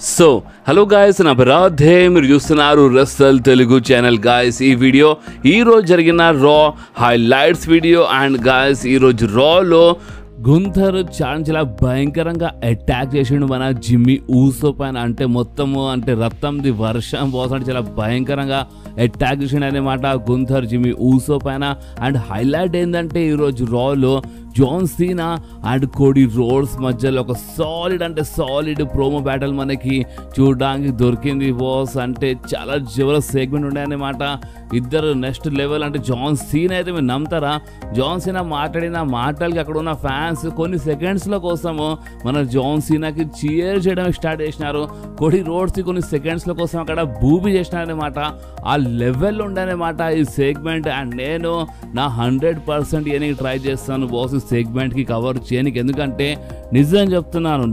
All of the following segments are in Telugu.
సో హలో గాయస్, నా బరాధే మీరు చూస్తున్నారు రస్సల్ తెలుగు ఛానల్. గాయస్ ఈ వీడియో ఈరోజు జరిగిన రా హైలైట్స్ వీడియో. అండ్ గాయస్ ఈరోజు రాలో గుంథర్ చాలా భయంకరంగా అటాక్ చేసిండు మన జిమ్మీ ఊసో పైన. అంటే మొత్తము అంటే రక్తంది వర్షం పోసంటే చాలా భయంకరంగా అటాక్ చేసిండు అనమాట గుంథర్ జిమ్మీ ఊసో పైన. అండ్ హైలైట్ ఏంటంటే ఈరోజు రాలో John Cena and Cody Rhodes మధ్యలో ఒక సాలిడ్ ప్రోమో బ్యాటిల్ మనకి చూడడానికి దొరికింది బాస్. అంటే చాలా జబర్దస్త్ సెగ్మెంట్ ఉన్నాయన్నమాట. ఇద్దరు నెక్స్ట్ లెవెల్. అంటే జాన్ సీనా అయితే మీరు నమ్ముతారా, జాన్ సీనా మాట్లాడిన మాటలకి అక్కడ ఉన్న ఫ్యాన్స్ కొన్ని సెకండ్స్ల కోసము మన జాన్ సీనాకి చీర్ చేయడం స్టార్ట్ చేసినారు. కోడీ రోడ్స్కి కొన్ని సెకండ్స్ల కోసం అక్కడ బూబీ చేసినారనమాట. ఆ లెవెల్ ఉండనమాట ఈ సెగ్మెంట్. అండ్ నేను నా 100% ఇయనికి ట్రై చేస్తాను బాస్ సెగ్మెంట్కి కవర్ చేయడానికి. ఎందుకంటే నిజం చెప్తున్నాను,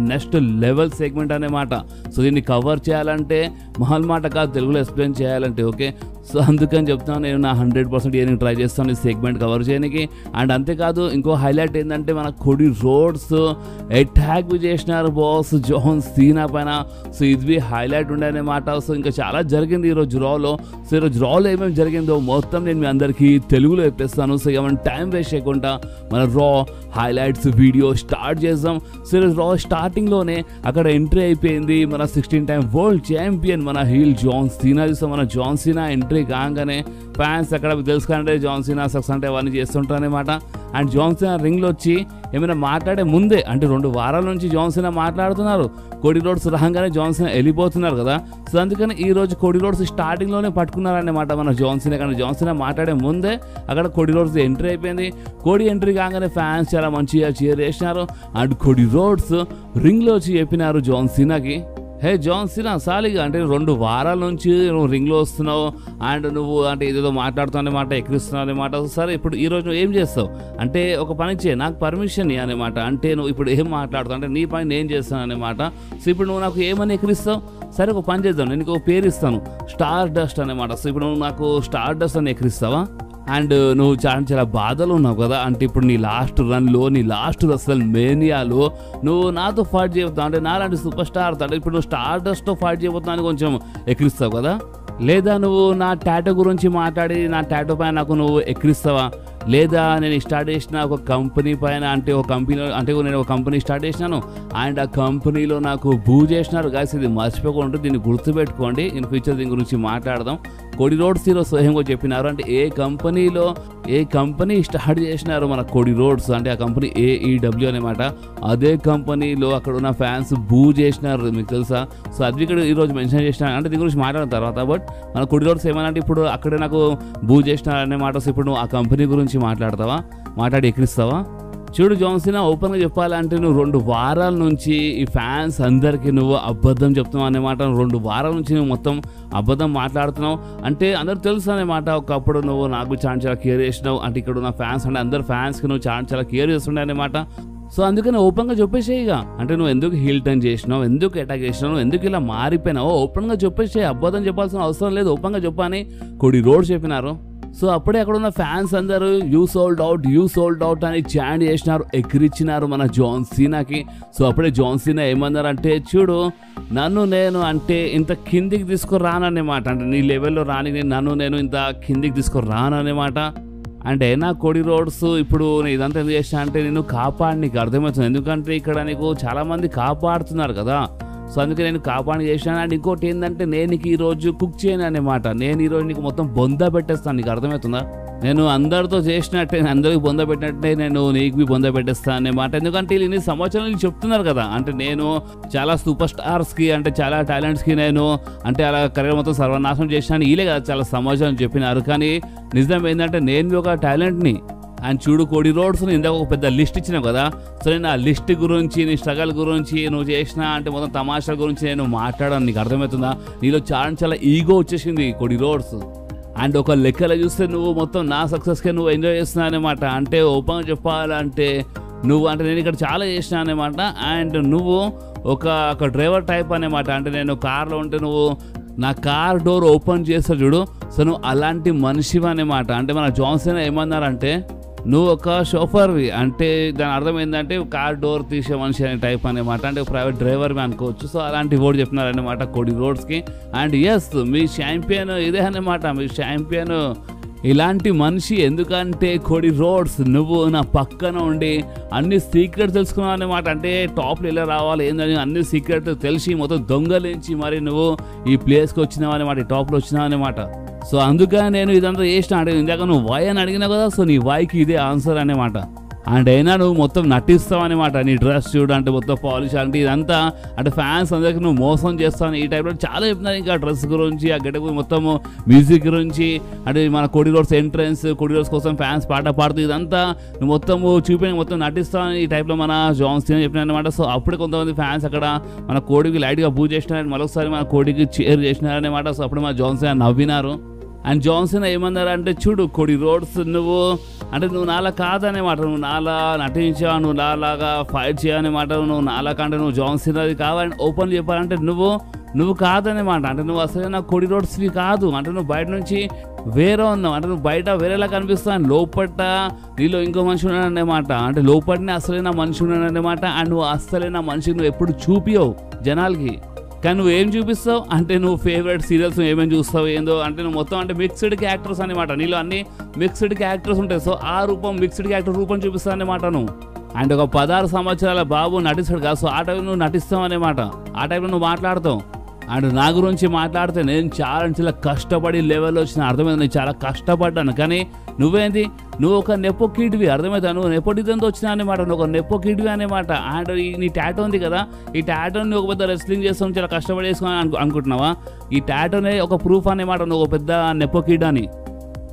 నెక్స్ట్ లెవెల్ సెగ్మెంట్ అనమాట. సో దీన్ని కవర్ చేయాలంటే మహల్ మాట కాదు, తెలుగులో ఎక్స్ప్లెయిన్ చేయాలంటే ఓకే. సో అందుకని చెప్తాను, నేను నా 100% ఇయనికి ట్రై చేస్తాను ఈ సెగ్మెంట్ కవర్ చేయడానికి. అండ్ అంతేకాదు ఇంకో హైలైట్ ఏంటంటే మన కోడీ రోడ్స్ అటాక్ చేసినారు బాస్ జాన్ సీనా పైన. సో ఇది హైలైట్ ఉండేనమాట. సో ఇంకా చాలా జరిగింది ఈరోజు రాలో. సో ఈరోజు రాలో ఏమేమి జరిగిందో మొత్తం నేను మీ అందరికీ తెలుగులో చెప్పేస్తాను. సో ఏమైనా టైం వేస్ట్ చేయకుండా మన రా హైలైట్స్ వీడియో స్టార్ట్ చేద్దాం. సో ఈరోజు రా స్టార్టింగ్లోనే అక్కడ ఎంట్రీ అయిపోయింది మన 16 టైమ్ వరల్డ్ ఛాంపియన్ మన హీల్ జాన్ సీనా. చూస్తాం మన జాన్ సీనా ఎంట్రీ కాగానే ఫ్యాన్స్ అక్కడ తెలుసుకుంటే జాన్ సీనా సక్స్ అంటే అవన్నీ చేస్తుంటారు అనమాట. అండ్ జాన్ సీనా రింగ్లో వచ్చి ఏమైనా మాట్లాడే ముందే అంటే 2 వారాల నుంచి జాన్ సీనా మాట్లాడుతున్నారు. కోడీ రోడ్స్ రాగానే జాన్ సీనా వెళ్ళిపోతున్నారు కదా. సో అందుకని ఈ రోజు కోడీ రోడ్స్ స్టార్టింగ్లోనే పట్టుకున్నారన్నమాట మన జాన్ సీనా. కానీ జాన్ సీనా మాట్లాడే ముందే అక్కడ కోడీ రోడ్స్ ఎంట్రీ అయిపోయింది. కోడీ ఎంట్రీ కాగానే ఫ్యాన్స్ చాలా మంచిగా చీర్ చేసినారు. అండ్ కోడీ రోడ్స్ రింగ్లో వచ్చి చెప్పినారు జాన్ సీనాకి, హే జాన్ సీనా సాలిగా అంటే 2 వారాల నుంచి నువ్వు రింగ్లో వస్తున్నావు అండ్ నువ్వు అంటే ఏదేదో మాట్లాడుతావు అనమాట, ఎక్కిరిస్తున్నావు అనమాట. సరే ఇప్పుడు ఈరోజు నువ్వు ఏం చేస్తావు అంటే ఒక పని చేయి, నాకు పర్మిషన్ ఇవ్వ అనమాట. అంటే నువ్వు ఇప్పుడు ఏం మాట్లాడుతావు అంటే నీ పని నేను చేస్తాను అనమాట. సో ఇప్పుడు నువ్వు నాకు ఏమని ఎక్కిరిస్తావు, సరే ఒక పని చేద్దాం, నేను నీకు ఒక పేరు ఇస్తాను, స్టార్ డస్ట్ అనమాట. సో ఇప్పుడు నువ్వు నాకు స్టార్ డస్ట్ అని ఎక్కిరిస్తావా? అండ్ నువ్వు చాలా బాధలు ఉన్నావు కదా, అంటే ఇప్పుడు నీ లాస్ట్ రన్లో నీ లాస్ట్ అసలు మేనియాలో నువ్వు నాతో ఫైట్ చేయబోతావు అంటే నాలాంటి సూపర్ స్టార్ అంటే ఇప్పుడు నువ్వు స్టార్ డస్ట్తో ఫైట్ చేయబోతున్నావు అని కొంచెం ఎక్కిరిస్తావు కదా. లేదా నువ్వు నా టాటో గురించి మాట్లాడి నా టాటో పైన నాకు నువ్వు ఎక్కిరిస్తావా? లేదా నేను స్టార్ట్ చేసిన ఒక కంపెనీ పైన అంటే ఒక కంపెనీలో అంటే నేను ఒక కంపెనీ స్టార్ట్ చేసినాను అండ్ ఆ కంపెనీలో నాకు బూ చేసినారు. గాయస్ ఇది మర్చిపోకుండా దీన్ని గుర్తుపెట్టుకోండి, ఇన్ ఫ్యూచర్ దీని గురించి మాట్లాడదాం. కోడీ రోడ్స్ ఈరోజు స్వయంగా చెప్పినారు అంటే ఏ కంపెనీ స్టార్ట్ చేసినారు మన కోడీ రోడ్స్ అంటే ఆ కంపెనీ AEW అనమాట. అదే కంపెనీలో అక్కడ ఉన్న ఫ్యాన్స్ బూ చేసినారు, మీకు తెలుసా? సో అది ఇక్కడ ఈరోజు మెన్షన్ చేసిన అంటే దీని గురించి మాట్లాడిన తర్వాత. బట్ మన కోడీ రోడ్స్ ఏమన్నా ఇప్పుడు అక్కడే నాకు బూ చేసినారు అన్నమాట. సో ఇప్పుడు నువ్వు ఆ కంపెనీ గురించి మాట్లాడతావా, మాట్లాడి ఎక్కిరిస్తావా? చూడు జాన్ సీనా, ఓపెన్గా చెప్పాలంటే నువ్వు 2 వారాల నుంచి ఈ ఫ్యాన్స్ అందరికీ నువ్వు అబద్ధం చెప్తున్నావు అన్నమాట. 2 వారాల నుంచి నువ్వు మొత్తం అబద్ధం మాట్లాడుతున్నావు అంటే అందరూ తెలుసు అన్నమాట. ఒకప్పుడు నువ్వు నాకు చాలా కేర్ చేసినావు అంటే ఇక్కడ ఉన్న ఫ్యాన్స్ అంటే అందరు ఫ్యాన్స్కి నువ్వు చాలా కేర్ చేస్తుండే అన్నమాట. సో అందుకని ఓపెన్గా చెప్పేసేయిగా అంటే నువ్వు ఎందుకు హీల్ టర్న్ చేసినావు, ఎందుకు అటాక్ చేసినావు, ఎందుకు ఇలా మారిపోయినావు, ఓపెన్గా చెప్పేసే, అబద్ధం చెప్పాల్సిన అవసరం లేదు, ఓపెన్గా చెప్పని కోడీ రోడ్స్ చెప్పినారు. సో అప్పుడే అక్కడ ఉన్న ఫ్యాన్స్ అందరూ యూ సోల్డ్ అవుట్ అని చాంట్ చేసినారు, ఎక్కిరిచ్చినారు మన జాన్ సీనాకి. సో అప్పుడే జాన్ సీనా ఏమన్నారంటే, చూడు నేను అంటే ఇంత కిందికి తీసుకురానన్నమాట, అంటే నీ లెవెల్లో రాని నేను ఇంత కిందికి తీసుకురానన్నమాట. అంటే నా కోడీ రోడ్స్ ఇప్పుడు ఇదంతా ఎందుకు చేసినా అంటే నేను కాపాడి నీకు అర్థమవుతుంది, ఎందుకంటే ఇక్కడ నీకు చాలామంది కాపాడుతున్నారు కదా. సో అందుకే నేను కాపాడి చేశాను. అండ్ ఇంకోటి ఏంటంటే నేను నీకు ఈరోజు కుక్ చేయను అనమాట, నేను ఈరోజు నీకు మొత్తం బొంద పెట్టేస్తాను, నీకు అర్థమవుతుందా? నేను అందరితో చేసినట్టే అందరికి బొంద పెట్టినట్టే నేను నీకు బొంద పెట్టేస్తాను అన్నమాట. ఎందుకంటే వీళ్ళు ఇన్ని సంవత్సరాలు చెప్తున్నారు కదా, అంటే నేను చాలా సూపర్ స్టార్స్కి అంటే చాలా టాలెంట్స్కి నేను అంటే అలా కెరీర్ మొత్తం సర్వనాశనం చేసినాను, వీళ్ళే కదా చాలా సమాచారం చెప్పినారు. కానీ నిజం ఏంటంటే నేను ఒక టాలెంట్ని. అండ్ చూడు కోడీ రోడ్స్ ఇందాక ఒక పెద్ద లిస్ట్ ఇచ్చినావు కదా. సో నేను ఆ లిస్ట్ గురించి నీ స్ట్రగల్ గురించి నువ్వు చేసిన అంటే మొత్తం తమాషాల గురించి నేను మాట్లాడాను, నీకు అర్థమవుతుందా? నీలో చాలా ఈగో వచ్చేసింది కోడీ రోడ్స్. అండ్ ఒక లెక్కలో చూస్తే నువ్వు మొత్తం నా సక్సెస్కే నువ్వు ఎంజాయ్ చేస్తున్నావు అనమాట. అంటే ఓపెన్గా చెప్పాలంటే నువ్వు అంటే నేను ఇక్కడ చాలా చేసినా అనమాట. అండ్ నువ్వు ఒక డ్రైవర్ టైప్ అనమాట. అంటే నేను కార్లో ఉంటే నువ్వు నా కార్ డోర్ ఓపెన్ చేస్తా చూడు, సో నువ్వు అలాంటి మనిషివి అనమాట. అంటే మన జాన్ సీనా ఏమన్నారంటే నువ్వు ఒక షోఫర్వి అంటే దాని అర్థం ఏంటంటే కార్ డోర్ తీసే మనిషి అనే టైప్ అనమాట, అంటే ప్రైవేట్ డ్రైవర్వి అనుకోవచ్చు. సో అలాంటి వర్డ్ చెప్తున్నారనమాట కోడి రోడ్స్కి. అండ్ ఎస్, మీ ఛాంపియన్ ఇదే అనమాట, మీ ఛాంపియన్ ఇలాంటి మనిషి. ఎందుకంటే కోడి రోడ్స్ నువ్వు నా పక్కన ఉండి అన్ని సీక్రెట్స్ తెలుసుకున్నావు అనమాట. అంటే టాప్లో ఎలా రావాలి ఏందని అన్ని సీక్రెట్ తెలిసి మొత్తం దొంగలించి మరి నువ్వు ఈ ప్లేస్కి వచ్చినావు అనమాట, ఈ టాప్లో వచ్చినావు అనమాట. సో అందుకని నేను ఇదంతా చేసిన అంటే ఇందాక నువ్వు వై అని అడిగినా కదా, సో నీ వైకి ఇదే ఆన్సర్ అనమాట. అండ్ అయినా నువ్వు మొత్తం నటిస్తావు అనమాట, నీ డ్రెస్ చూడు అంటే మొత్తం పాలిష్ అంటే ఇదంతా అంటే ఫ్యాన్స్ అందరికి నువ్వు మోసం చేస్తావు. ఈ టైప్లో చాలా చెప్తున్నాను, ఇంకా డ్రెస్ గురించి ఆ గెటప్ మొత్తం మ్యూజిక్ గురించి అంటే మన కోడి రోడ్స్ ఎంట్రన్స్, కోడి రోడ్స్ కోసం ఫ్యాన్స్ పాట పాడుతూ ఇదంతా నువ్వు మొత్తం చూపి మొత్తం నటిస్తావు ఈ టైప్లో మన జాన్ సీనా చెప్పిన అనమాట. సో అప్పుడే కొంతమంది ఫ్యాన్స్ అక్కడ మన కోడికి లైట్గా పూజ చేసినారని మరొకసారి మన కోడికి చేర్ చేసినారనమాట. సో అప్పుడు మన జాన్ సీనా నవ్వినారు. అండ్ జాన్ సీనా ఏమన్నారు అంటే చూడు కోడి రోడ్స్ నువ్వు అంటే నువ్వు నాలా కాదనేమాట, నువ్వు నాలా నటించావు, నువ్వు నాలాగా ఫైట్ చేయనమాట, నువ్వు నాలా కంటే నువ్వు జాన్ సీనాది కావాలని ఓపెన్ చెప్పాలంటే నువ్వు కాదనేమాట. అంటే నువ్వు అసలు నా కోడి రోడ్స్వి కాదు, అంటే నువ్వు బయట నుంచి వేరే ఉన్నావు, అంటే నువ్వు బయట వేరేలా కనిపిస్తావు, లోపట నీలో ఇంకో మనిషి ఉన్నాడనమాట, అంటే లోపటనే అసలైన మనిషి ఉన్నాడనమాట. అండ్ నువ్వు అసలైన మనిషికి నువ్వు ఎప్పుడు చూపియవు జనాలకి, కానీ నువ్వు ఏం చూపిస్తావు అంటే నువ్వు ఫేవరెట్ సీరియల్స్ ఏమేమి చూస్తావు ఏందో అంటే నువ్వు మొత్తం అంటే మిక్స్డ్ క్యారెక్టర్స్ అనమాట, నీలో అన్ని మిక్స్డ్ క్యారెక్టర్స్ ఉంటాయి. సో ఆ రూపం మిక్స్డ్ క్యారెక్టర్ రూపం చూపిస్తావు అనమాట నువ్వు. అండ్ ఒక 16 సంవత్సరాల బాబు నటిస్తాడు కదా, సో ఆ టైంలో నువ్వు నటిస్తావు అనమాట, ఆ టైంలో నువ్వు మాట్లాడతావు. అండ్ నా గురించి మాట్లాడితే నేను చాలా కష్టపడి లెవెల్లో వచ్చిన అర్థమైంది, నేను చాలా కష్టపడ్డాను. కానీ నువ్వేంది, నువ్వు ఒక నెపో కిడ్వి, అర్థమవుతా, నువ్వు నెపోటిజంతో వచ్చినా అనమాట, నువ్వు ఒక నెపో కిడ్వి అనమాట. అండ్ నీ టాటో ఉంది కదా, ఈ టాటోని ఒక పెద్ద రెస్లింగ్ చేస్తాం చాలా కష్టపడి వేసుకుని అనుకుంటున్నావా? ఈ టాటోనే ఒక ప్రూఫ్ అనమాట నువ్వు ఒక పెద్ద నెపో కిడ్ అని,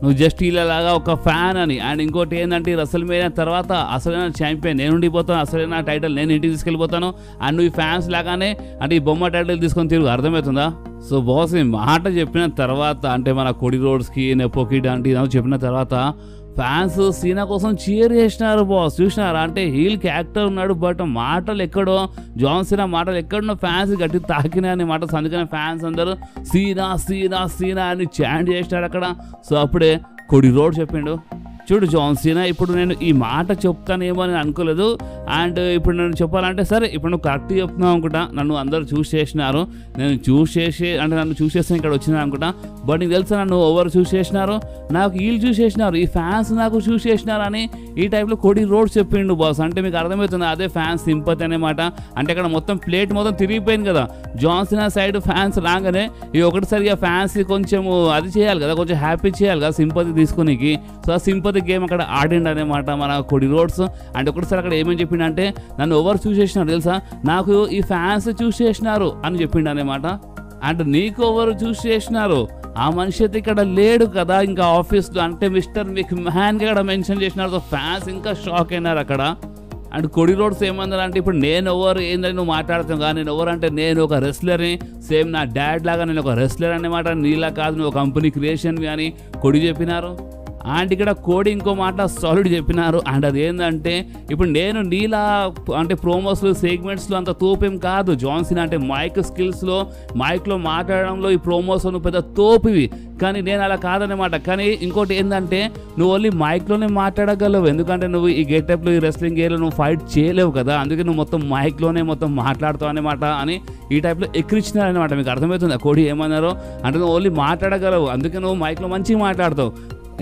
నువ్వు జస్ట్ ఇలాగా ఒక ఫ్యాన్ అని. అండ్ ఇంకోటి ఏంటంటే రసల్ మీద తర్వాత అసలైన ఛాంపియన్ నేను ఉండిపోతాను, అసలైన టైటిల్ నేను ఇంటికి తీసుకెళ్ళిపోతాను. అండ్ నువ్వు ఈ ఫ్యాన్స్ లాగానే అంటే ఈ బొమ్మ టైటిల్ తీసుకొని తిరుగు, అర్థమవుతుందా? సో బాస్ ఈ మాట చెప్పిన తర్వాత అంటే మన కోడి రోడ్స్కి నెపోకిడ్ అంటే ఇదంతా చెప్పిన తర్వాత ఫ్యాన్స్ సీనా కోసం చీర్ చేసినారు బాస్, చూసినారా? అంటే హీల్ క్యారెక్టర్ ఉన్నాడు బట్ మాటలు ఎక్కడో జాన్ సీనా మాటలు ఎక్కడో ఫ్యాన్స్ గట్టి తాకినాయి అని మాట. అందుకని ఫ్యాన్స్ అందరూ సీనా సీనా సీనా అని చాంట్ చేసినారు అక్కడ. సో అప్పుడే కోడి రోడ్ చెప్పిండు, చూడు జాన్ సీనా ఇప్పుడు నేను ఈ మాట చెప్తానేమో అని అనుకోలేదు, అండ్ ఇప్పుడు నేను చెప్పాలంటే సరే ఇప్పుడు నువ్వు కరెక్ట్ చెప్తున్నావు అనుకుంటా, నన్ను అందరూ చూస్ చేసినారు, నేను చూస్ చేసి అంటే నన్ను చూస్ చేస్తే ఇక్కడ వచ్చినా అనుకుంటా. బట్ నీకు తెలుసా నన్ను ఎవరు చూస్ చేసినారు? నాకు వీళ్ళు చూస్ చేసినారు, ఈ ఫ్యాన్స్ నాకు చూస్ చేసినారు అని ఈ టైప్లో కోడి రోడ్ చెప్పిండు బాస్. అంటే మీకు అర్థమవుతుంది అదే ఫ్యాన్స్ సింపతి అనమాట. అంటే అక్కడ మొత్తం ప్లేట్ మొత్తం తిరిగిపోయింది కదా, జాన్ సీనా సైడ్ ఫ్యాన్స్ రాగానే ఈ ఒకటిసారిగా ఫ్యాన్స్ కొంచెం అది చేయాలి కదా, కొంచెం హ్యాపీ చేయాలి కదా సింపతి తీసుకునేకి. సో ఆ సింపతి గేమ్ అక్కడ ఆడిండు అనమాట మన కోడి రోడ్స్. అండ్ ఒకటిసారి అక్కడ ఏమని చెప్పిండంటే నన్ను ఎవరు చూస్ చేసినారు తెలుసా, నాకు ఈ ఫ్యాన్స్ చూస్ చేసినారు అని చెప్పిండు అనమాట. అండ్ నీకు ఎవరు చూస్ చేసినారు, ఆ మనిషి అయితే ఇక్కడ లేడు కదా ఇంకా ఆఫీస్లో, అంటే మిస్టర్ మిక్ మ్యాన్గా ఇక్కడ మెన్షన్ చేసినారు. సో ఫ్యాన్స్ ఇంకా షాక్ అయినారు అక్కడ. అండ్ కోడి రోడ్స్ ఏమన్నారు అంటే ఇప్పుడు నేను ఎవరు ఏందని నువ్వు మాట్లాడుతావు కానీ నేను ఎవరు అంటే నేను ఒక రెస్లర్ని, సేమ్ నా డాడ్ లాగా నేను ఒక రెస్లర్ అనమాట, నీలా కాదు నువ్వు కంపెనీ క్రియేషన్వి అని కోడి చెప్పినారు. అండ్ ఇక్కడ కోడి ఇంకో మాట సాలిడ్ చెప్పినారు. అండ్ అది ఏంటంటే ఇప్పుడు నేను నీలా అంటే ప్రోమోస్లో సెగ్మెంట్స్లో అంత తోపేం కాదు జాన్ సీనా, అంటే మైక్ స్కిల్స్లో మైక్లో మాట్లాడడంలో ఈ ప్రోమోస్లో నువ్వు పెద్ద తోపివి, కానీ నేను అలా కాదనమాట. కానీ ఇంకోటి ఏంటంటే నువ్వు ఓన్లీ మైక్లోనే మాట్లాడగలవు, ఎందుకంటే నువ్వు ఈ గెటప్లో ఈ రెస్లింగ్ గేర్లో నువ్వు ఫైట్ చేయలేవు కదా, అందుకే నువ్వు మొత్తం మైక్లోనే మొత్తం మాట్లాడుతావు అనమాట అని ఈ టైప్లో ఎక్కిరించినారనమాట. మీకు అర్థమవుతుంది కోడి ఏమన్నారో, అంటే నువ్వు ఓన్లీ మాట్లాడగలవు అందుకే నువ్వు మైక్లో మంచిగా మాట్లాడతావు,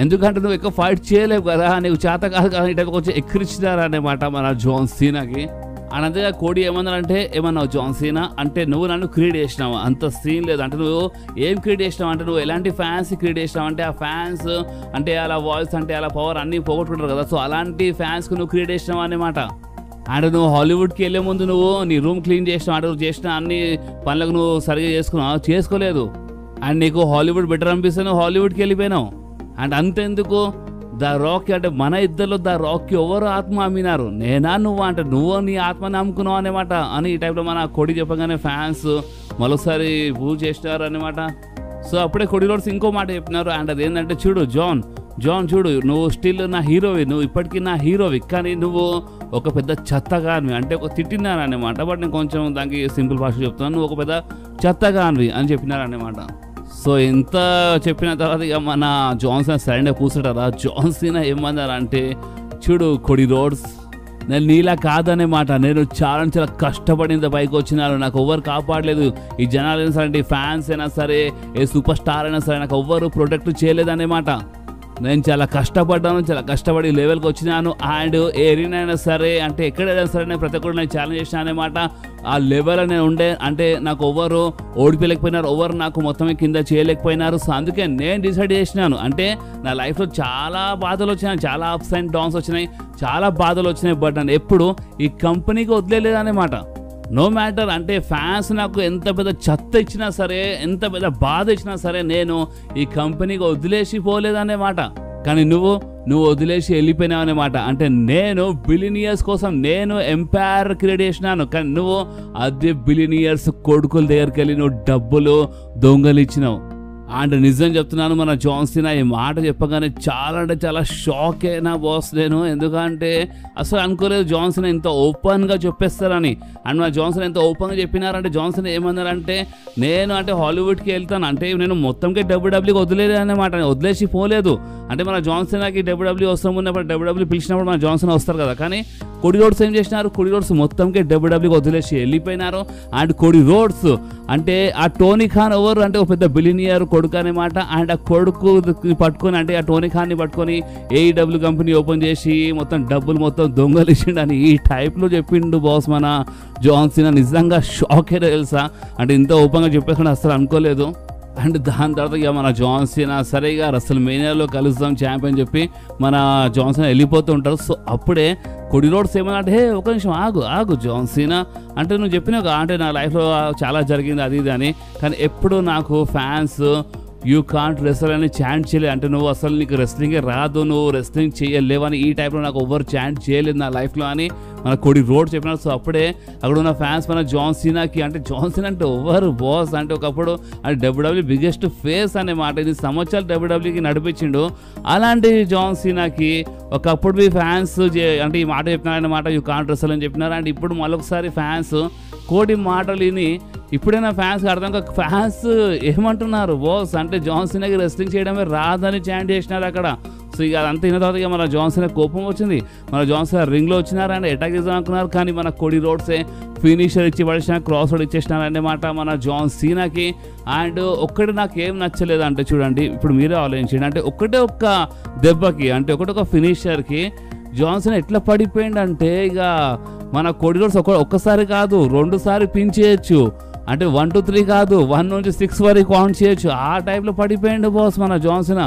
ఎందుకంటే నువ్వు ఎక్కువ ఫైట్ చేయలేవు కదా, నీకు చేత కాదు కదా, ఈ టైప్ కొంచెం ఎక్కిరించినారనమాట మన జాన్ సీనాకి. అని అంతేగా కోడి ఏమన్నారంటే ఏమన్నావు జాన్ సీనా అంటే నువ్వు నన్ను క్రియేట్ చేసినావు, అంత సీన్ లేదు, అంటే నువ్వు ఏం క్రియేట్ చేసినావు అంటే నువ్వు ఎలాంటి ఫ్యాన్స్ క్రియేట్ చేసినావు అంటే ఆ ఫ్యాన్స్ అంటే అలా వాయిస్ అంటే అలా పవర్ అన్నీ పోగొట్టుకుంటారు కదా, సో అలాంటి ఫ్యాన్స్కి నువ్వు క్రియేట్ చేసినావు అనమాట. అండ్ నువ్వు హాలీవుడ్కి వెళ్ళే ముందు నువ్వు నీ రూమ్ క్లీన్ చేసినావు, అంటే నువ్వు చేసిన అన్ని పనులకు నువ్వు సరిగా చేసుకున్నావు, చేసుకోలేదు. అండ్ నీకు హాలీవుడ్ బెటర్ అనిపిస్తే నువ్వు హాలీవుడ్కి వెళ్ళిపోయినావు. అండ్ అంతెందుకు ద రాక్ అంటే మన ఇద్దరిలో ద రాక్కి ఎవరు ఆత్మ అమ్మినారు, నేనా నువ్వు అంటే నువ్వు నీ ఆత్మని అమ్ముకున్నావు అనమాట అని ఈ టైప్లో మన కోడి చెప్పగానే ఫ్యాన్స్ మరోసారి పూజ చేసినారు అనమాట. సో అప్పుడే కోడి రోడ్స్ ఇంకో మాట చెప్పినారు. అండ్ అది ఏంటంటే చూడు జాన్ చూడు నువ్వు స్టిల్ నా హీరోవి, నువ్వు ఇప్పటికీ నా హీరోవి, కానీ నువ్వు ఒక పెద్ద చెత్తగానివి అంటే ఒక తిట్టినారు అనమాట. బట్ నేను కొంచెం దానికి సింపుల్ భాష చెప్తున్నాను, నువ్వు ఒక పెద్ద చెత్తగానివి అని చెప్పినారు అనమాట. సో ఇంత చెప్పిన తర్వాత ఇక మన జాన్సన్ సరైన కూర్చుంటారా. జాన్సన్ ఏమన్నారంటే, చూడు కొడి రోడ్స్, నేను నీలా కాదనే మాట, నేను చాలా కష్టపడింది పైకి వచ్చినాను, నాకు ఎవ్వరు కాపాడలేదు, ఈ జనాలు అయినా సరే, ఫ్యాన్స్ అయినా సరే, ఏ సూపర్ స్టార్ అయినా సరే, నాకు ఎవ్వరు ప్రొటెక్ట్ చేయలేదనే మాట. నేను చాలా కష్టపడ్డాను, చాలా కష్టపడి లెవెల్కి వచ్చినాను. అండ్ ఏరినా అయినా సరే, అంటే ఎక్కడైనా సరే నేను ప్రతి ఒక్కరు నేను ఛాలెంజ్ చేసిన అనమాట. ఆ లెవెల్ నేను ఉండే, అంటే నాకు ఎవరు ఓడిపోలేకపోయినారు, ఎవరు నాకు మొత్తం కింద చేయలేకపోయినారు. సో అందుకే నేను డిసైడ్ చేసినాను, అంటే నా లైఫ్లో చాలా బాధలు వచ్చినాయి, చాలా అప్స్ అండ్ డౌన్స్ వచ్చినాయి, చాలా బాధలు వచ్చినాయి. బట్ నేను ఎప్పుడు ఈ కంపెనీకి వదిలేదన్నమాట. నో మ్యాటర్, అంటే ఫ్యాన్స్ నాకు ఎంత పెద్ద చెత్త ఇచ్చినా సరే, ఎంత పెద్ద బాధ ఇచ్చినా సరే, నేను ఈ కంపెనీకి వదిలేసి పోలేదనేమాట. కానీ నువ్వు వదిలేసి వెళ్ళిపోయినావు అన్నమాట. అంటే నేను బిలినియర్స్ కోసం నేను ఎంపైర్ క్రియేట్ చేసినాను, కానీ నువ్వు అదే బిలినియర్స్ కొడుకుల దగ్గరికి వెళ్ళి నువ్వు డబ్బులు దొంగలు ఇచ్చినావు. అండ్ నిజం చెప్తున్నాను, మన జాన్సన్ ఈ మాట చెప్పగానే చాలా అంటే చాలా షాక్ అయినా బాస్ నేను. ఎందుకంటే అసలు అనుకోలేదు జాన్సన్ ఇంత ఓపెన్గా చెప్పేస్తారని. అండ్ మన జాన్సన్ ఎంత ఓపెన్గా చెప్పినారంటే, జాన్సన్ ఏమన్నారంటే, నేను అంటే హాలీవుడ్కి వెళ్తాను, అంటే నేను మొత్తంకి డబ్ల్యూడబ్ల్యూకి వదిలేదు అన్నమాట, వదిలేసి పోలేదు. అంటే మన జాన్సన్కి డబ్ల్యూడబ్ల్యూ అవసరం ఉన్నప్పుడు డబ్ల్యూడబ్ల్యూ పిలిచినప్పుడు మన జాన్సన్ వస్తారు కదా. కానీ కొడి రోడ్స్ ఏం చేసినారు, కొడి రోడ్స్ మొత్తంకి డబ్ల్యూడబ్ల్యూకి వదిలేసి వెళ్ళిపోయినారు. అండ్ కొడి రోడ్స్ అంటే ఆ టోనీ ఖాన్ ఎవరు అంటే ఒక పెద్ద బిలినియర్ కొడుకు అనమాట. అండ్ ఆ కొడుకు పట్టుకొని, అంటే ఆ టోనీ ఖాన్ని పట్టుకొని ఏఈడబ్ల్యూ కంపెనీ ఓపెన్ చేసి మొత్తం డబ్బులు మొత్తం దొంగలు ఇచ్చిండు అని ఈ టైప్లో చెప్పిండు బాస్ మన జాన్సన్. నిజంగా షాక్ అయ్యే తెలుసా, అంటే ఇంత ఓపెన్గా చెప్పేసి అసలు అనుకోలేదు. అండ్ దాని తర్వాత ఇక మన జాన్సన్ సరే ఇక రెస్ల్మేనియాలో కలుద్దాం ఛాంపియన్ చెప్పి మన జాన్సన్ వెళ్ళిపోతూ ఉంటారు. సో అప్పుడే కొడి రోడ్స్ ఏమన్నా అంటే, హే ఒక నిమిషం ఆగు జాన్సన్, అంటే నువ్వు చెప్పినావు అంటే నా లైఫ్లో చాలా జరిగింది అది ఇది అని, కానీ ఎప్పుడు నాకు ఫ్యాన్స్ యూ కాంట్ రెస్లర్ అని ఛాంట్ చేయలేదు, అంటే నువ్వు అసలు నీకు రెస్లింగే రాదు, నువ్వు రెస్లింగ్ చేయలేవని ఈ టైప్లో నాకు ఎవరు ఛాంట్ చేయలేదు నా లైఫ్లో అని మన కొడి రోడ్ చెప్పినారు. సో అప్పుడే అక్కడ ఉన్న ఫ్యాన్స్ మన జాన్సన్కి, అంటే జాన్సన్ అంటే ఎవరు బాస్, అంటే ఒకప్పుడు అంటే డబ్ల్యూడబ్ల్యూ బిగ్గెస్ట్ ఫేస్ అనే మాట, ఇది సంవత్సరాలు డబ్ల్యూడబ్ల్యూకి నడిపించిండు. అలాంటి జాన్సన్కి ఒకప్పుడు మీ ఫ్యాన్స్ అంటే ఈ మాట చెప్పినారన్నమాట, యూ కాంట్ రెస్లర్ అని చెప్పినారు. అండ్ ఇప్పుడు మరొకసారి ఫ్యాన్స్ కోడి మాటలు విని ఇప్పుడైనా ఫ్యాన్స్కి అర్థం కాక ఫ్యాన్స్ ఏమంటున్నారు బాస్, అంటే జాన్సన్కి రెస్లింగ్ చేయడమే రాదని ఛాంట్ చేసినారు అక్కడ. సో ఇక అదంతా అయిన తర్వాత ఇక మన జాన్సన్ కోపం వచ్చింది, మన జాన్సన్ రింగ్లో వచ్చినారు అండ్ అటాక్ చేద్దాం అనుకున్నారు. కానీ మన కొడి రోడ్సే ఫినిషర్ ఇచ్చి పడేసిన, క్రాస్ రోడ్ ఇచ్చేసినారన్నమాట మన జాన్సన్కి. అండ్ ఒక్కటి నాకు ఏం నచ్చలేదు అంటే, చూడండి ఇప్పుడు మీరే ఆలోచించండి, అంటే ఒక్క దెబ్బకి, అంటే ఒకటొక ఫినిషర్కి జాన్సన్ ఎట్లా పడిపోయిందంటే, ఇక మన కొడి రోడ్స్ ఒక్కసారి కాదు 2 సార్లు పిన్ చేయొచ్చు, అంటే 1 2 3 కాదు 1 నుంచి 6 వరకు కౌంట్ చేయొచ్చు. ఆ టైప్లో పడిపోయిండు బాస్ మన జాన్సన్.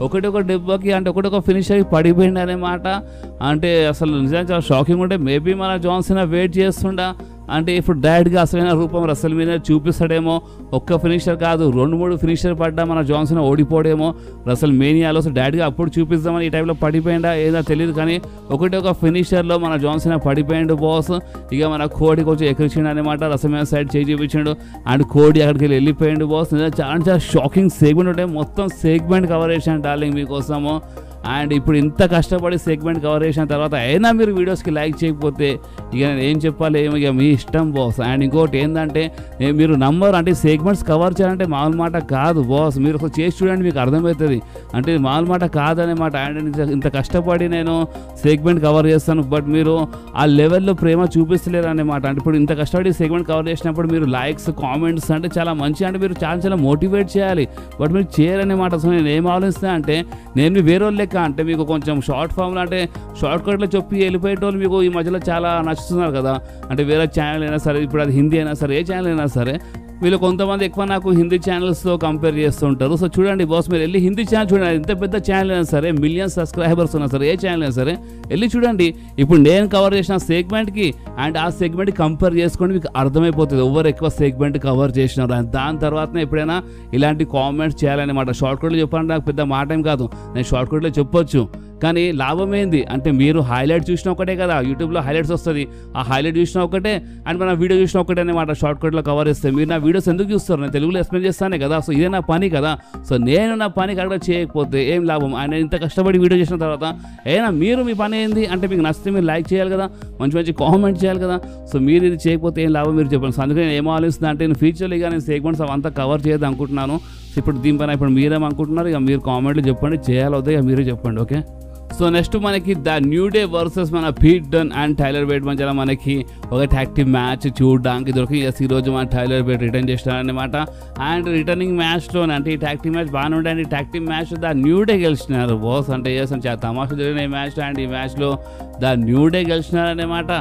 ఒకటొక దెబ్బకి, అంటే ఒకటొక ఫినిష్ అయ్యి పడిపోయింది అనమాట. అంటే అసలు నిజంగా చాలా షాకింగ్ ఉంటే, మేబీ మన జాన్సన్ వెయిట్ చేస్తుండా, అంటే ఇప్పుడు డైరెక్ట్గా అసలైన రూపం రెస్ల్మేనియా చూపిస్తాడేమో. ఒక్క ఫినిషర్ కాదు 2-3 ఫినిషర్ పడ్డా మన జాన్సన్ ఓడిపోడేమో రెస్ల్మేనియాలో. సో డైరెక్ట్గా అప్పుడు చూపిస్తామని ఈ టైంలో పడిపోయిందా ఏదో తెలియదు, కానీ ఒక ఫినిషర్లో మన జాన్సన్ పడిపోయిండు బాస్. ఇక మన కోడి కొంచెం ఎక్కించిండు అనమాట, రెస్ల్మేనియా సైడ్ చేయి చూపించాడు అండ్ కోడి అక్కడికి వెళ్ళిపోయిండు బాస్. చాలా షాకింగ్ సెగ్మెంట్ ఉంటాయి, మొత్తం సెగ్మెంట్ కవర్ చేశాను డార్లింగ్ మీకోసము. అండ్ ఇప్పుడు ఇంత కష్టపడి సెగ్మెంట్ కవర్ చేసిన తర్వాత అయినా మీరు వీడియోస్కి లైక్ చేయకపోతే ఇక నేను ఏం చెప్పాలి, ఇక మీ ఇష్టం బాస్. అండ్ ఇంకోటి ఏంటంటే, మీరు నంబర్ అంటే సెగ్మెంట్స్ కవర్ చేయాలంటే మామూలు మాట కాదు బాస్, మీరు ఒకసారి చేసి చూడండి మీకు అర్థమవుతుంది, అంటే మామూలు మాట కాదనే మాట. అండ్ ఇంత కష్టపడి నేను సెగ్మెంట్ కవర్ చేస్తాను, బట్ మీరు ఆ లెవెల్లో ప్రేమ చూపిస్తలేరు అన్నమాట. అంటే ఇప్పుడు ఇంత కష్టపడి సెగ్మెంట్ కవర్ చేసినప్పుడు మీరు లైక్స్ కామెంట్స్ అంటే చాలా మంచి, అంటే మీరు చాలా మోటివేట్ చేయాలి, బట్ మీరు చేయరనేమాట. అసలు నేను ఏం ఆలోచిస్తాను అంటే, నేను వేరే వాళ్ళకి అంటే మీకు కొంచెం షార్ట్ ఫామ్లో అంటే షార్ట్ కట్లో చెప్పి వెళ్ళిపోయేటోళ్ళు మీకు ఈ మధ్యలో చాలా నచ్చుతున్నారు కదా. అంటే వేరే ఛానల్ అయినా సరే, ఇప్పుడు అది హిందీ అయినా సరే, ఏ ఛానల్ అయినా సరే, వీళ్ళు కొంతమంది ఎక్కువ నాకు హిందీ ఛానల్స్తో కంపేర్ చేస్తుంటారు. సో చూడండి బాస్, మీరు వెళ్ళి హిందీ ఛానల్ చూడండి, ఎంత పెద్ద ఛానల్ అయినా సరే, మిలియన్ సబ్స్క్రైబర్స్ ఉన్నా సరే, ఏ ఛానల్ అయినా సరే వెళ్ళి చూడండి. ఇప్పుడు నేను కవర్ చేసిన సెగ్మెంట్కి అండ్ ఆ సెగ్మెంట్కి కంపేర్ చేసుకోండి, మీకు అర్థమైపోతుంది ఎవరు ఎక్కువ సెగ్మెంట్ కవర్ చేసినారు. అండ్ దాని తర్వాతనే ఎప్పుడైనా ఇలాంటి కామెంట్స్ చేయాలన్నమాట. షార్ట్ కట్లో చెప్పాలంటే నాకు పెద్ద మాట ఏం కాదు, నేను షార్ట్ కట్లో చెప్పొచ్చు, కానీ లాభం ఏంది అంటే, మీరు హైలైట్ చూసిన ఒకటే కదా, యూట్యూబ్లో హైలైట్స్ వస్తుంది, ఆ హైలైట్ చూసిన ఒకటే అండ్ మన వీడియో చూసిన ఒకటే అనమాట. షార్ట్ కట్లో కవర్ చేస్తే మీరు నా వీడియోస్ ఎందుకు చూస్తారు, నేను తెలుగులో ఎక్స్ప్లెయిన్ చేస్తానే కదా. సో ఇదే నా పని కదా. సో నేను నా పని కరెక్ట్గా చేయకపోతే ఏం లాభం. ఆయన ఇంత కష్టపడి వీడియో చేసిన తర్వాత అయినా మీరు మీ పని ఏంది అంటే, మీకు నచ్చితే మీరు లైక్ చేయాలి కదా, మంచి కామెంట్ చేయాలి కదా. సో మీరు ఇది చేయకపోతే ఏం లాభం మీరు చెప్పండి. సో అందుకే నేను ఏం ఆలోచిస్తున్నా అంటే, నేను ఫ్యూచర్లో ఇక నేను సెగ్మెంట్స్ అవంతా కవర్ చేయదు అనుకుంటున్నాను. ఇప్పుడు దీనిపైన ఇప్పుడు మీరేమనుకుంటున్నారు, ఇక మీరు కామెంట్లో చెప్పండి, చేయాలి అవుతాయి ఇక మీరే చెప్పండి. ఓకే, సో నెక్స్ట్ మనకి ద న్యూ డే వర్సెస్ మన Pete Dunne and Tyler Bate మధ్యలో మనకి ఒక యాక్టివ్ మ్యాచ్ చూడడానికి దొరికి. ఈ రోజు మన టైలర్ బేట్ రిటర్న్ చేసినారనమాట. అండ్ రిటర్నింగ్ మ్యాచ్లో అంటే ఈ యాక్టివ్ మ్యాచ్ బాగానే ఉండే. అండ్ ఈ active match the New Day గెలిచినారు బాస్. అంటే చాలా తమాషా జరిగిన ఈ మ్యాచ్లో. అండ్ ఈ మ్యాచ్లో ద న్యూ డే గెలిచినారనమాట.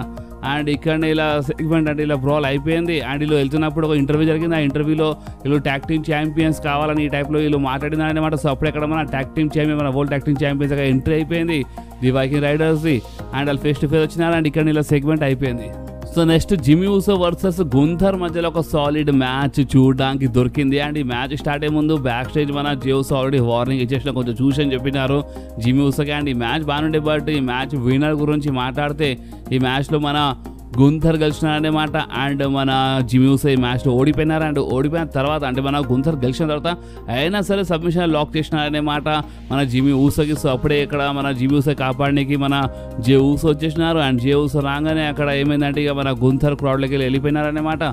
అండ్ ఇక్కడ ఇలా సెగ్మెంట్ అంటే ఇలా బ్రాల్ అయిపోయింది. అండ్ వీళ్ళు వెళ్తున్నప్పుడు ఒక ఇంటర్వ్యూ జరిగింది. ఆ ఇంటర్వ్యూలో వీళ్ళు ట్యాగ్ టీమ్ ఛాంపియన్స్ కావాలని ఈ టైప్లో వీళ్ళు మాట్లాడినారనమాట. సో అప్పుడు ఎక్కడ మన ట్యాగ్ టీమ్ ఛాంపియన్, మన world tag team champions entry అయిపోయింది ది వైకింగ్ రైడర్స్ది. అండ్ వాళ్ళు ఫేస్ టు ఫేస్ వచ్చినారు. అండ్ ఇక్కడ ఇలా సెగ్మెంట్ అయిపోయింది. So next Jimmy ఊసో versus Gunther మధ్యలో ఒక సాలిడ్ మ్యాచ్ చూడడానికి దొరికింది. అండ్ ఈ మ్యాచ్ స్టార్ట్ అయ్యే ముందు బ్యాక్ స్టేజ్ మన జే ఊసో ఆల్రెడీ వార్నింగ్ ఇచ్చేసిన కొంచెం చూసని చెప్పినారు జిమ్మీ ఊసోకి. అండ్ ఈ మ్యాచ్ బాగుండే. బట్ ఈ మ్యాచ్ విన్నర్ గురించి మాట్లాడితే ఈ మ్యాచ్లో మన గుంథర్ గెలిచినారనమాట. అండ్ మన జిమ్మీ ఊసో ఈ మ్యాచ్లో ఓడిపోయినారు. అండ్ ఓడిపోయిన తర్వాత అంటే మన గుంథర్ గెలిచిన తర్వాత అయినా సరే సబ్మిషన్ లాక్ చేసినారనమాట మన జిమ్మీ ఊసోకి. సో అప్పుడే ఇక్కడ మన జిమ్మీ ఊసో కాపాడడానికి మన జే ఊసో వచ్చేసినారు. అండ్ జే ఊసో రాగానే అక్కడ ఏమైందంటే ఇక మన గుంథర్ క్రౌడ్లోకి వెళ్ళిపోయినారనమాట.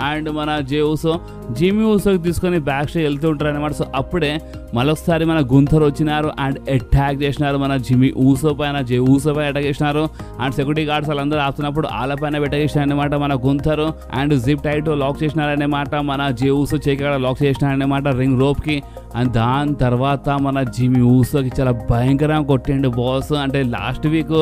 అండ్ మన జే ఊసో జిమ్మీ ఊసోకి తీసుకొని బ్యాక్ స్టేజ్ వెళ్తూ ఉంటారు అనమాట. సో అప్పుడే మరొకసారి మన గుంథర్ వచ్చినారు అండ్ అటాక్ చేసినారు మన జిమ్మీ ఊసో పైన. జే ఊసో పైన అటాక్ చేసినారు. అండ్ సెక్యూరిటీ గార్డ్స్ వాళ్ళందరూ ఆపుతున్నప్పుడు వాళ్ళ పైన పెట్టేసినారనమాట మన Gunther. And zip tight lock చేసినారనమాట మన జే ఊసో చేకి లాక్ చేసినారనమాట రింగ్ రోప్కి. అండ్ దాని తర్వాత మన జిమ్మీ ఊసోకి చాలా భయంకరంగా కొట్టిండు బాస్. అంటే లాస్ట్ వీక్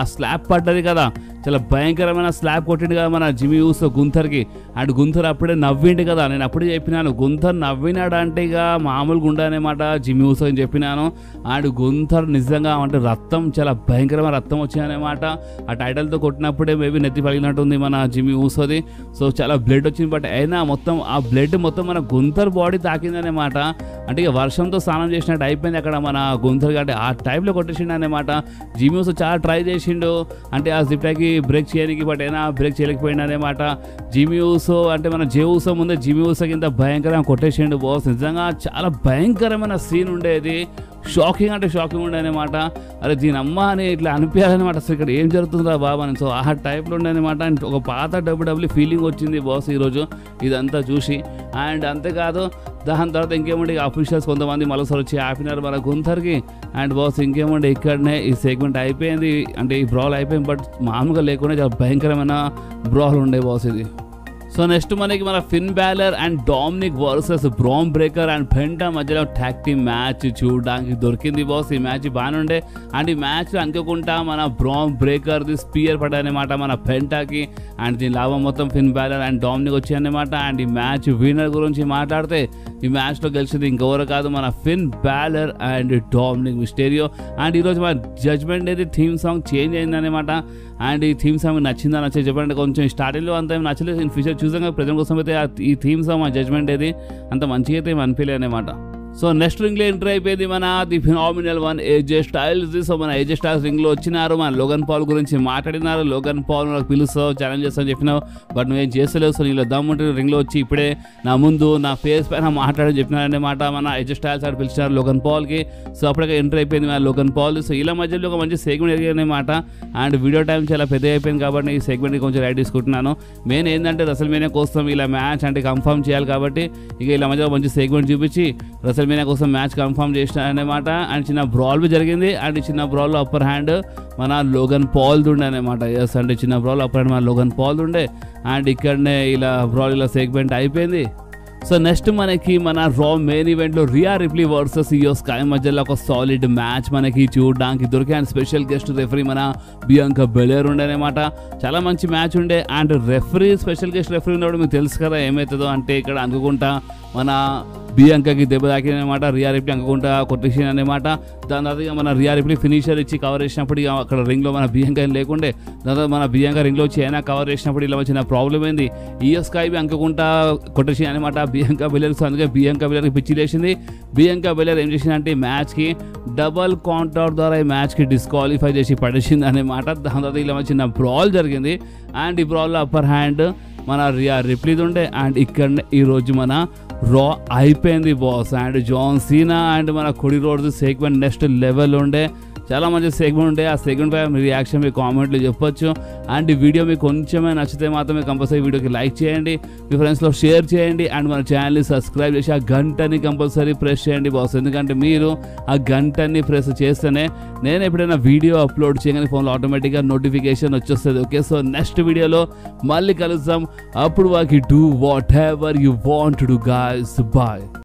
ఆ స్లాబ్ పడ్డది కదా, చాలా భయంకరమైన స్లాబ్ కొట్టిండు కదా మన జిమ్మీ ఊసో గుంథర్కి. అండ్ గుంథర్ అప్పుడే నవ్విండు కదా, నేను అప్పుడే చెప్పినాను గుంథర్ నవ్వినాడు అంటే ఇక మామూలుగా ఉండనమాట జిమ్మీ ఊసో అని చెప్పినాను. అండ్ గుంథర్ నిజంగా అంటే రక్తం చాలా భయంకరమైన రక్తం వచ్చిందనమాట. ఆ టైటిల్తో కొట్టినప్పుడే మేబీ నెత్తి పగిలినట్టుంది మన జిమ్మీ ఊసోది. సో చాలా బ్లడ్ వచ్చింది. బట్ అయినా మొత్తం ఆ బ్లడ్ మొత్తం మన గుంథర్ బాడీ తాకిందనమాట. అంటే ఇక వర్షంతో స్నానం చేసినట్టు అయిపోయింది అక్కడ మన గుంథర్. అంటే ఆ టైప్లో కొట్టేసిండు అనమాట. జిమ్మీ ఊసో చాలా ట్రై చేసిండు అంటే ఆ జిప్ ట్యాగ్కి బ్రేక్ చేయడానికి, బట్ అయినా బ్రేక్ చేయలేకపోయిండు అనమాట జిమ్మీ ఊసో. అంటే మన జే ఊసో ముందే జిమ్మీ ఊసో కింద భయంకరంగా కొట్టేసిండు బాస్. నిజంగా చాలా భయంకరమైన సీన్ ఉండేది. షాకింగ్ అంటే షాకింగ్ ఉండే అనమాట. అరే దీని అమ్మ అని ఇట్లా అనిపించాలన్నమాట, అసలు ఇక్కడ ఏం జరుగుతుందా బాబా అని. సో ఆ టైప్లో ఉండే అనమాట. అండ్ ఒక పాత డబ్ల్యూడబ్ల్యూ ఫీలింగ్ వచ్చింది బాస్ ఈరోజు ఇదంతా చూసి. అండ్ అంతేకాదు దాని తర్వాత ఇంకేముండే అఫీషియల్స్ కొంతమంది మరోసారి వచ్చి ఆపినారు మన గుంథర్కి. అండ్ బాస్ ఇంకేముండే ఇక్కడనే ఈ సెగ్మెంట్ అయిపోయింది. అంటే ఈ బ్రాల్ అయిపోయింది. బట్ మామూలుగా లేకుండా చాలా భయంకరమైన బ్రాల్ ఉండే బాస్ ఇది. సో నెక్స్ట్ మనకి మన Finn Balor and Dominik versus Bron Breakker and Penta మధ్యలో ట్యాగ్ టీమ్ మ్యాచ్ చూడడానికి దొరికింది బాస్. ఈ మ్యాచ్ బాగానే ఉండే. అండ్ ఈ మ్యాచ్లో అనుకోకుండా మన బ్రాన్ బ్రేకర్ది స్పియర్ పడ్డాయన్నమాట మన పెంటాకి. అండ్ దీని లాభం మొత్తం ఫిన్ బ్యాలర్ అండ్ డామినిక్ వచ్చాయన్నమాట. అండ్ ఈ మ్యాచ్ విన్నర్ గురించి మాట్లాడితే ఈ మ్యాచ్లో గెలిచింది ఇంకెవరు కాదు మన Finn Balor and Dominic మిస్టేరియో. And ఈరోజు మన జడ్జ్మెంట్ అయితే థీమ్ సాంగ్ చేంజ్ అయిందనమాట. అండ్ ఈ థీమ్ సాంగ్ నచ్చిందా నచ్చేది చెప్పండి. కొంచెం స్టార్టింగ్లో అంత ఏం నచ్చలేదు. ఇన్ ఫ్యూచర్ చూసాక ప్రజల కోసం అయితే ఈ థీమ్ సాంగ్ మా జడ్జ్మెంట్ ఏది అంత మంచిగా అయితే ఏం అనిపించలేదు అనమాట. సో నెక్స్ట్ రింగ్లో ఎంటర్ అయిపోయింది మన the phenomenal one ఏజే styles. So మన ఏజే స్టైల్స్ రింగ్లో వచ్చినారు. మన లోగన్ పాల్ గురించి మాట్లాడినారు. లోగన్ పాల్ నాకు పిలుస్తావు ఛాలెంజ్ చేస్తాను చెప్పినావు, బట్ నువ్వేం చేస్తలేవు. సో నీలో దమ్ముంటే రింగ్లో వచ్చి ఇప్పుడే నా ముందు నా ఫేస్ పైన మాట్లాడని చెప్పినారనమాట మన ఏజే స్టైల్స్ ఆడ పిలిచినారు లోగన్ పాల్కి. సో అప్పటికే ఎంటర్ అయిపోయింది మన లోగన్ పాల్. సో ఇలా మధ్యలో ఒక మంచి సెగ్మెంట్ ఎదిగానమాట. అండ్ వీడియో టైం చాలా పెద్ద అయిపోయింది కాబట్టి ఈ సెగ్మెంట్ కొంచెం రైట్ తీసుకుంటున్నాను. మెయిన్ ఏంటంటే రెసల్మేనియా కోసం ఇలా మ్యాచ్ అంటే కన్ఫర్మ్ చేయాలి కాబట్టి ఇక ఇలా మధ్యలో మంచి సెగ్మెంట్ చూపించి రెసల్మేనియా కోసం మ్యాచ్ కన్ఫర్మ్ చేసినారనమాట. అండ్ చిన్న బ్రాల్ బి జరిగింది. అండ్ చిన్న బ్రాల్లో అప్పర్ హ్యాండ్ మన లోగన్ పాల్ ఉండే అనమాట. ఎస్ అంటే చిన్న బ్రాల్ అప్పర్ హ్యాండ్ మన లోగన్ పాల్ ఉండే. అండ్ ఇక్కడనే ఇలా బ్రాల్ ఇలా సెగ్మెంట్ అయిపోయింది. సో నెక్స్ట్ మనకి మన రా మెయిన్ ఈవెంట్లో రియా రిప్లీ వర్సెస్ ఇయో స్కై మధ్యలో ఒక సాలిడ్ మ్యాచ్ మనకి చూడడానికి దొరికే. అండ్ స్పెషల్ గెస్ట్ రెఫరీ మన బియాంకా బెలేర్ ఉండే అనమాట. చాలా మంచి మ్యాచ్ ఉండే. And referee special guest referee ఉన్నప్పుడు మీకు తెలుసు కదా ఏమవుతుందో. అంటే ఇక్కడ అనుకుంటా మన బియాంకాకి దెబ్బ తాకిందనమాట. రియా రిప్లీ అనుకుంటా కొట్టేసింది అనమాట. దాని తర్వాత మన రియా రిప్లీ ఫినిషర్ ఇచ్చి కవర్ చేసినప్పుడు అక్కడ రింగ్లో మన బియాంకా లేకుండే. దాని తర్వాత మన బియాంకా రింగ్లో వచ్చి అయినా కవర్ చేసినప్పుడు ఇలా వచ్చిన ప్రాబ్లం ఏంది ఈయో స్కై అనుకుంటా కొట్టేసింది అనమాట బియాంకా బెలేర్. సో అందుకే బియాంకా బెలేర్కి పిచ్చి లేచింది. బియాంకా బెలేర్ ఏం చేసిందంటే ఈ మ్యాచ్కి డబల్ కౌంటర్ ద్వారా ఈ మ్యాచ్కి డిస్క్వాలిఫై చేసి పడేసింది అనమాట. దాని తర్వాత ఇలా చిన్న బ్రాల్ జరిగింది. అండ్ ఈ బ్రాల్లో అప్పర్ హ్యాండ్ మన రియా రిప్లీది ఉండే. అండ్ ఇక్కడ ఈరోజు మన రా అయిపోయింది boss. And John Cena and మన Cody roads segment next level ఉండే. చాలా మంచి సెగ్మెంట్ ఉంటాయి. ఆ సెగ్మెంట్ పై మీ రియాక్షన్ మీ కామెంట్లో చెప్పొచ్చు. అండ్ ఈ వీడియో మీకు కొంచెమే నచ్చితే మాత్రమే కంపల్సరీ వీడియోకి లైక్ చేయండి, మీ ఫ్రెండ్స్లో షేర్ చేయండి, అండ్ మన ఛానల్ని సబ్స్క్రైబ్ చేసి ఆ గంటని కంపల్సరీ ప్రెస్ చేయండి బాస్. ఎందుకంటే మీరు ఆ గంటని ప్రెస్ చేస్తేనే నేను ఎప్పుడైనా వీడియో అప్లోడ్ చేయగానే ఫోన్లో ఆటోమేటిక్గా నోటిఫికేషన్ వచ్చేస్తుంది. ఓకే, సో నెక్స్ట్ వీడియోలో మళ్ళీ కలుద్దాం. అప్పుడు వాకి do whatever you want to do guys. Bye.